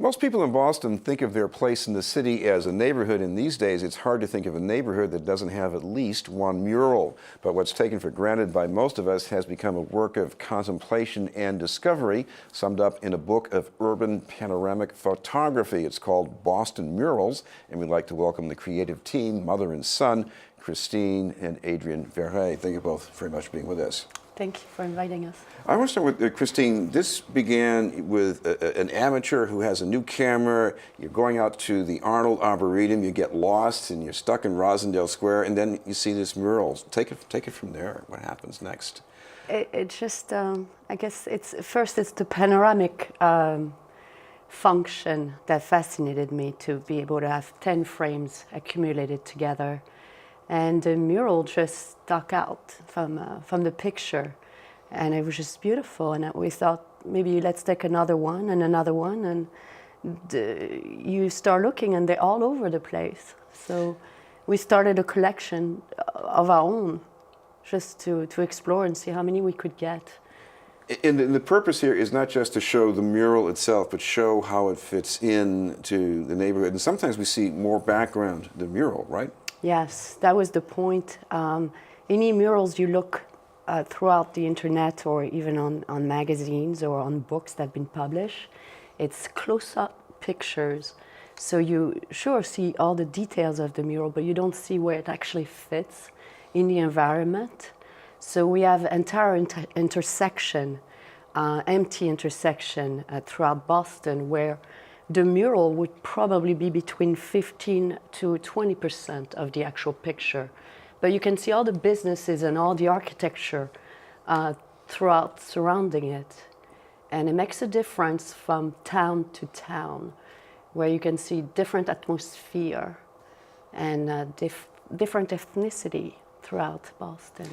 Most people in Boston think of their place in the city as a neighborhood, and these days it's hard to think of a neighborhood that doesn't have at least one mural. But what's taken for granted by most of us has become a work of contemplation and discovery, summed up in a book of urban panoramic photography. It's called Boston Murals, and we'd like to welcome the creative team, mother and son, Christine and Adrien Verret. Thank you both very much for being with us. Thank you for inviting us. I want to start with Christine. This began with an amateur who has a new camera. You're going out to the Arnold Arboretum. You get lost, and you're stuck in Rosendale Square, and then you see this mural. Take it from there. What happens next? It just, I guess, it's the panoramic function that fascinated me, to be able to have 10 frames accumulated together. And the mural just stuck out from the picture, and it was just beautiful. And we thought, maybe let's take another one, and you start looking, and they're all over the place. So we started a collection of our own, just to explore and see how many we could get. And the purpose here is not just to show the mural itself, but show how it fits into the neighborhood. And sometimes we see more background than the mural, right? Yes, that was the point. Any murals you look throughout the internet, or even on magazines or on books that have been published, it's close-up pictures. So you sure see all the details of the mural, but you don't see where it actually fits in the environment. So we have entire intersection, empty intersection throughout Boston, where the mural would probably be between 15 to 20% of the actual picture. But you can see all the businesses and all the architecture throughout surrounding it. And it makes a difference from town to town, where you can see different atmosphere and different ethnicity throughout Boston.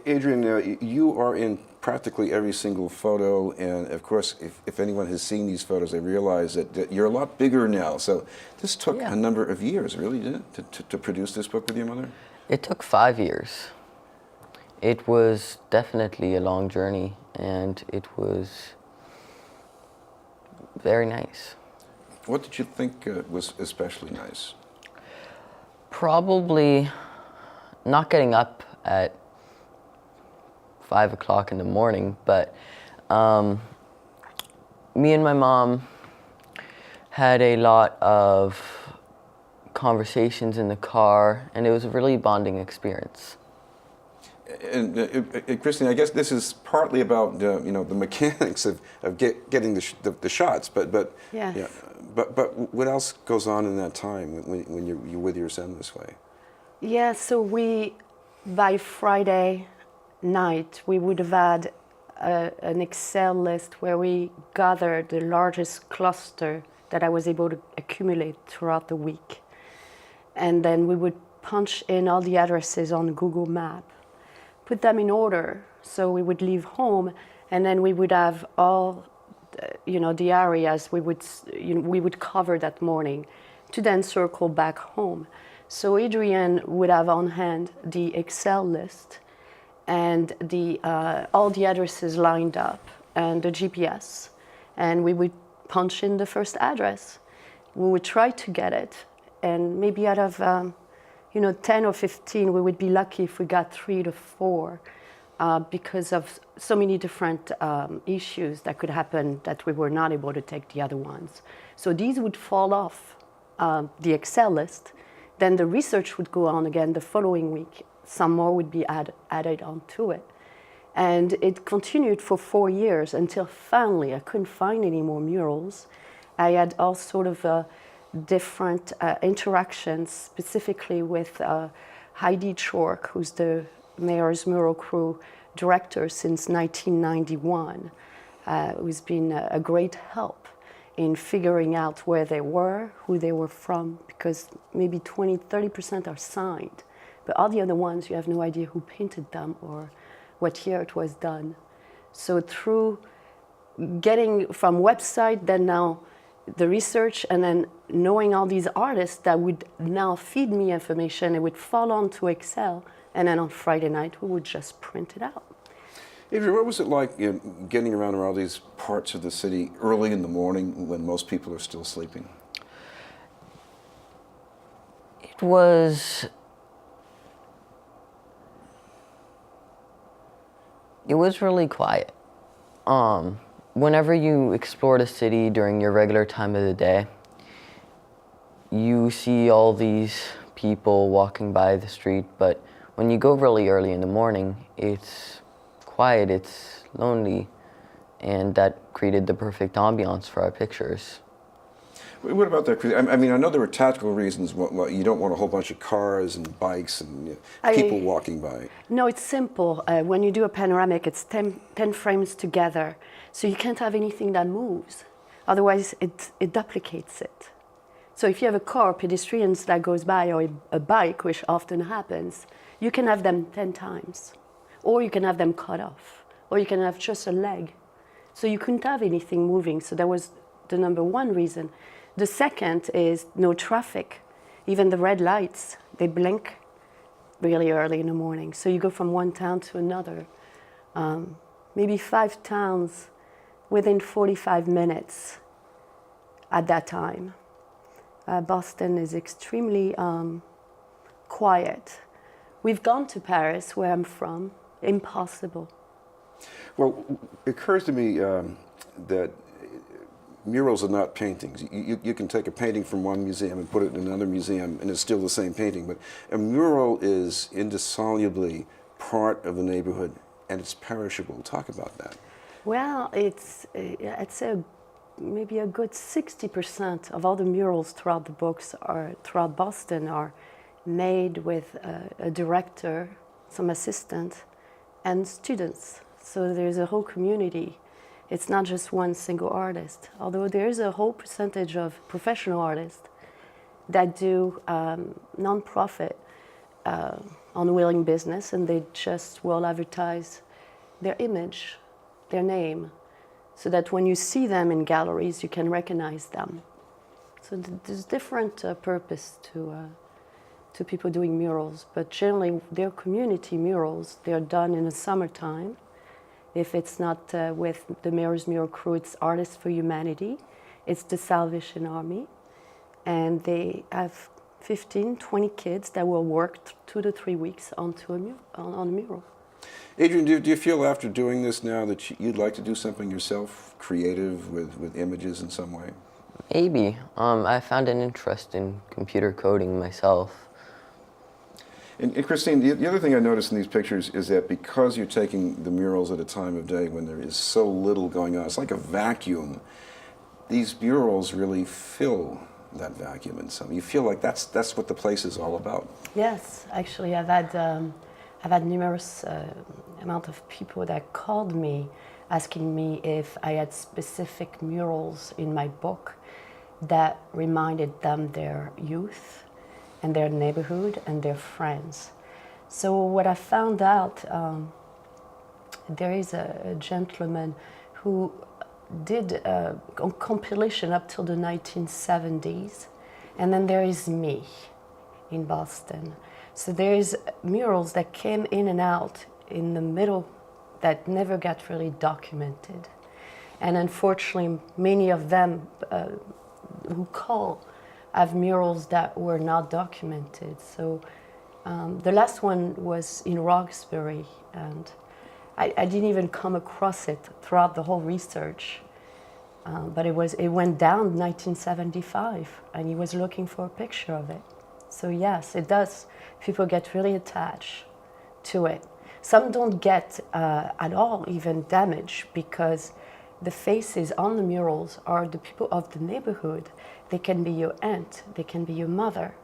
Adrien, you are in practically every single photo, and of course, if anyone has seen these photos, they realize that you're a lot bigger now. So this took a number of years, really, did it, to produce this book with your mother? It took 5 years. It was definitely a long journey, and it was very nice. What did you think was especially nice? Probably not getting up at 5 o'clock in the morning, but me and my mom had a lot of conversations in the car, and it was a really bonding experience. And Christine, I guess this is partly about the mechanics of getting the shots, but yes. Yeah, but what else goes on in that time when you're with your son this way? Yeah, so by Friday night, we would have had an Excel list where we gathered the largest cluster that I was able to accumulate throughout the week. And then we would punch in all the addresses on Google Maps, put them in order. So we would leave home, and then we would have all, the areas we would cover that morning, to then circle back home. So Adrien would have on hand the Excel list and all the addresses lined up and the GPS, and we would punch in the first address. We would try to get it, and maybe out of 10 or 15, we would be lucky if we got 3 to 4, because of so many different issues that could happen that we were not able to take the other ones. So these would fall off the Excel list. Then the research would go on again the following week. Some more would be added onto it. And it continued for 4 years until finally I couldn't find any more murals. I had all sort of different interactions, specifically with Heidi Chork, who's the Mayor's Mural Crew director since 1991, who's been a great help in figuring out where they were, who they were from, because maybe 20-30% are signed, but all the other ones, you have no idea who painted them or what year it was done. So through getting from website, then now the research, and then knowing all these artists that would now feed me information, it would fall onto Excel, and then on Friday night, we would just print it out. Adrien, what was it like getting around all these parts of the city early in the morning when most people are still sleeping? It was really quiet. Whenever you explore the city during your regular time of the day, you see all these people walking by the street, but when you go really early in the morning, it's quiet, it's lonely, and that created the perfect ambiance for our pictures. What about that? I mean, I know there were tactical reasons why you don't want a whole bunch of cars and bikes and people walking by. No, it's simple. When you do a panoramic, it's 10 frames together, so you can't have anything that moves. Otherwise, it duplicates it. So if you have a car, pedestrians that goes by, or a bike, which often happens, you can have them 10 times. Or you can have them cut off. Or you can have just a leg. So you couldn't have anything moving. So that was the number one reason. The second is no traffic. Even the red lights, they blink really early in the morning. So you go from one town to another. Maybe 5 towns within 45 minutes at that time. Boston is extremely quiet. We've gone to Paris, where I'm from. Impossible. Well, it occurs to me that murals are not paintings. You can take a painting from one museum and put it in another museum, and it's still the same painting. But a mural is indissolubly part of the neighborhood, and it's perishable. Talk about that. Well, I'd say maybe a good 60% of all the murals throughout the books throughout Boston are made with a director, some assistant, and students. So there's a whole community. It's not just one single artist, although there's a whole percentage of professional artists that do non-profit, unwilling business, and they just will advertise their image, their name, so that when you see them in galleries, you can recognize them. So there's different purpose to people doing murals, but generally they're community murals. They're done in the summertime. If it's not with the Mayor's Mural Crew, it's Artists for Humanity. It's the Salvation Army. And they have 15, 20 kids that will work 2 to 3 weeks on a mural. Adrien, do you feel after doing this now that you'd like to do something yourself, creative, with images in some way? Maybe. I found an interest in computer coding myself. And Christine, the other thing I noticed in these pictures is that because you're taking the murals at a time of day when there is so little going on, it's like a vacuum. These murals really fill that vacuum in some. You feel like that's what the place is all about. Yes, actually, I've had numerous amount of people that called me asking me if I had specific murals in my book that reminded them their youth and their neighborhood and their friends. So what I found out, there is a gentleman who did a compilation up till the 1970s, and then there is me in Boston. So there is murals that came in and out in the middle that never got really documented. And unfortunately, many of them who call have murals that were not documented. So the last one was in Roxbury, and I didn't even come across it throughout the whole research. But it went down in 1975, and he was looking for a picture of it. So yes, it does. People get really attached to it. Some don't get at all even damaged because the faces on the murals are the people of the neighborhood. They can be your aunt, they can be your mother,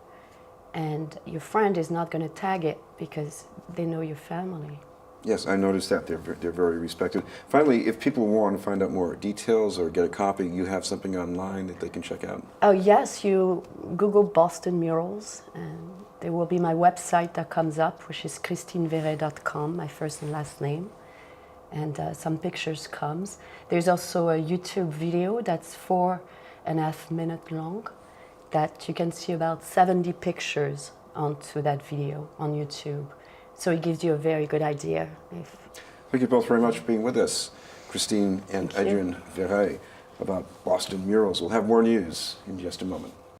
and your friend is not going to tag it because they know your family. Yes, I noticed that. They're very respected. Finally, if people want to find out more details or get a copy, you have something online that they can check out? Oh yes, you Google Boston Murals, and there will be my website that comes up, which is christineverret.com, my first and last name. And some pictures comes. There's also a YouTube video that's 4.5 minutes long that you can see about 70 pictures onto that video on YouTube. So it gives you a very good idea. Thank you both very much for being with us, Christine and Adrien Verret, about Boston murals. We'll have more news in just a moment.